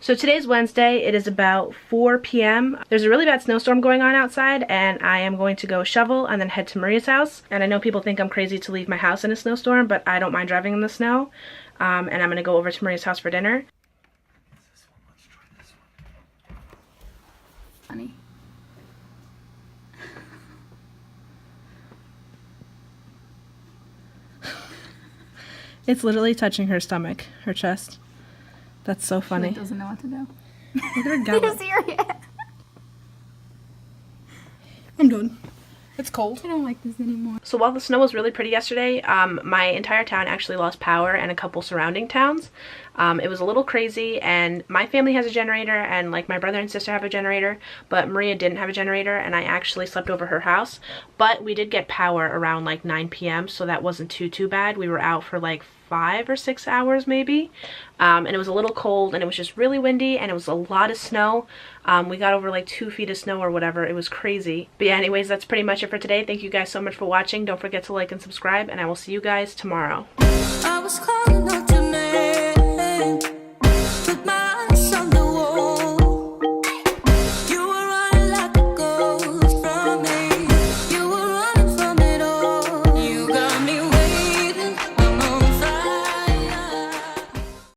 So today's Wednesday. It is about 4 p.m. There's a really bad snowstorm going on outside, and I am going to go shovel and then head to Maria's house. And I know people think I'm crazy to leave my house in a snowstorm, but I don't mind driving in the snow. And I'm going to go over to Maria's house for dinner. Funny. It's literally touching her stomach, her chest. That's so funny. She doesn't know what to do. Look at her gullet. Serious. I'm done. It's cold. I don't like this anymore. So while the snow was really pretty yesterday, my entire town actually lost power and a couple surrounding towns. It was a little crazy, and my family has a generator, and like my brother and sister have a generator, but Maria didn't have a generator, and I actually slept over her house. But we did get power around like 9 p.m. so that wasn't too bad. We were out for like 5 or 6 hours maybe, and it was a little cold, and it was just really windy, and it was a lot of snow. We got over like 2 feet of snow or whatever. It was crazy. But yeah, anyways, that's pretty much it for today. Thank you guys so much for watching. Don't forget to like and subscribe, and I will see you guys tomorrow. I was